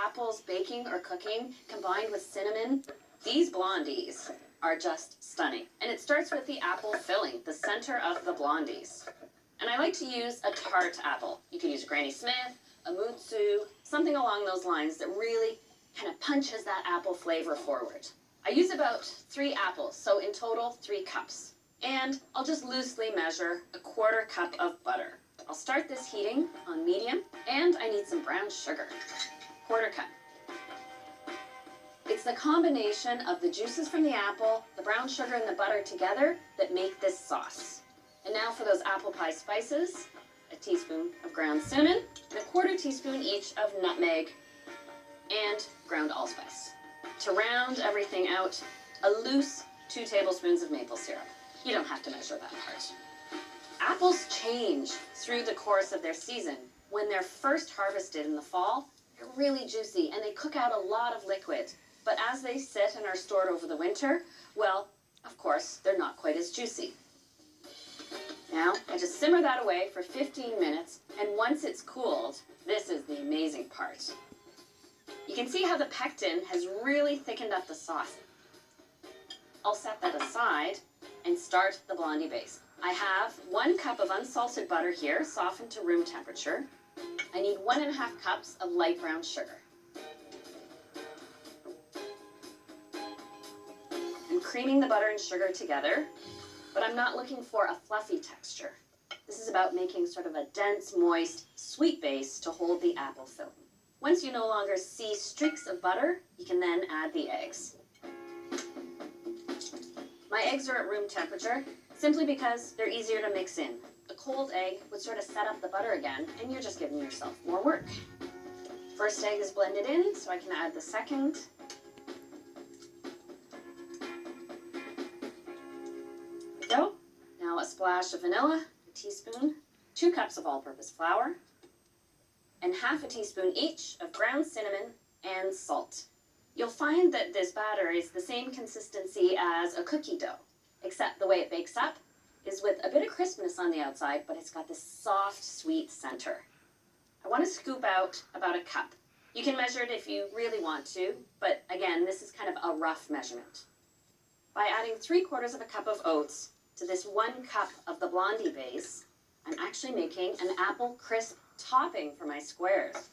apples baking or cooking combined with cinnamon, these blondies are just stunning. And it starts with the apple filling, the center of the blondies. And I like to use a tart apple. You can use a Granny Smith, a Mutsu, something along those lines that really kind of punches that apple flavor forward. I use about 3 apples, so in total 3 cups. And I'll just loosely measure a 1/4 cup of butter. I'll start this heating on medium, and I need some brown sugar, 1/4 cup. It's the combination of the juices from the apple, the brown sugar, and the butter together that make this sauce. And now for those apple pie spices, a teaspoon of ground cinnamon, and a 1/4 teaspoon each of nutmeg and ground allspice. To round everything out, a loose 2 tablespoons of maple syrup. You don't have to measure that part. Apples change through the course of their season. When they're first harvested in the fall, they're really juicy and they cook out a lot of liquid. But as they sit and are stored over the winter, well, of course, they're not quite as juicy. Now, I just simmer that away for 15 minutes, and once it's cooled, this is the amazing part. You can see how the pectin has really thickened up the sauce. I'll set that aside and start the blondie base. I have 1 cup of unsalted butter here, softened to room temperature. I need 1½ cups of light brown sugar. I'm creaming the butter and sugar together, but I'm not looking for a fluffy texture. This is about making sort of a dense, moist, sweet base to hold the apple filling. Once you no longer see streaks of butter, you can then add the eggs. My eggs are at room temperature, simply because they're easier to mix in. A cold egg would sort of set up the butter again, and you're just giving yourself more work. First egg is blended in, so I can add the second. There we go. Now a splash of vanilla, a teaspoon, 2 cups of all-purpose flour, and 1/2 teaspoon each of ground cinnamon and salt. You'll find that this batter is the same consistency as a cookie dough, except the way it bakes up is with a bit of crispness on the outside, but it's got this soft, sweet center. I want to scoop out about a cup. You can measure it if you really want to, but again, this is kind of a rough measurement. By adding 3/4 of a cup of oats to this 1 cup of the blondie base, I'm actually making an apple crisp topping for my squares.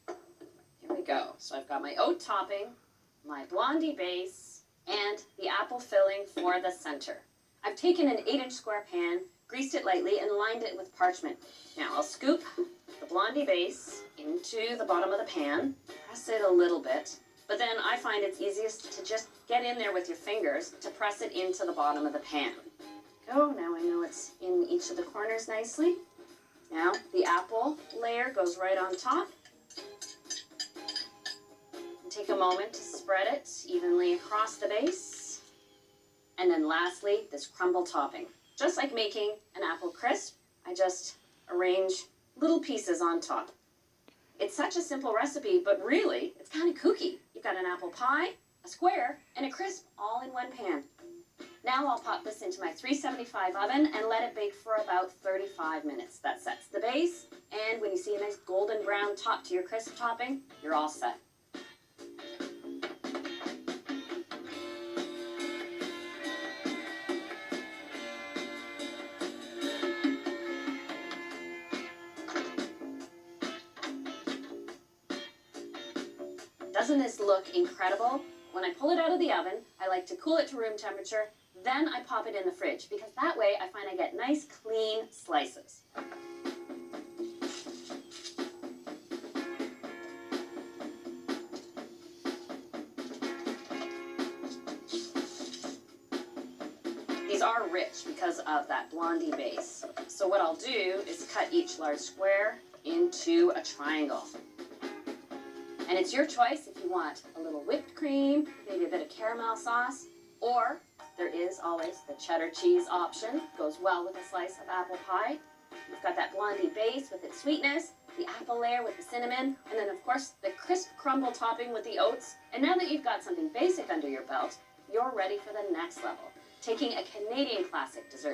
Here we go. So I've got my oat topping, my blondie base, and the apple filling for the center. I've taken an 8-inch square pan, greased it lightly, and lined it with parchment. Now I'll scoop the blondie base into the bottom of the pan, press it a little bit, but then I find it's easiest to just get in there with your fingers to press it into the bottom of the pan. Go, now I know it's in each of the corners nicely. Now the apple layer goes right on top. And take a moment to spread it evenly across the base. And then lastly, this crumble topping. Just like making an apple crisp, I just arrange little pieces on top. It's such a simple recipe, but really, it's kind of kooky. You've got an apple pie, a square, and a crisp all in one pan. Now I'll pop this into my 375 oven and let it bake for about 35 minutes. That sets the base, and when you see a nice golden brown top to your crisp topping, you're all set. Doesn't this look incredible? When I pull it out of the oven, I like to cool it to room temperature, then I pop it in the fridge, because that way I find I get nice, clean slices. These are rich because of that blondie base. So what I'll do is cut each large square into a triangle. And it's your choice if you want a little whipped cream, maybe a bit of caramel sauce, or there is always the cheddar cheese option. Goes well with a slice of apple pie. You've got that blondie base with its sweetness, the apple layer with the cinnamon, and then of course the crisp crumble topping with the oats. And now that you've got something basic under your belt, you're ready for the next level. Taking a Canadian classic dessert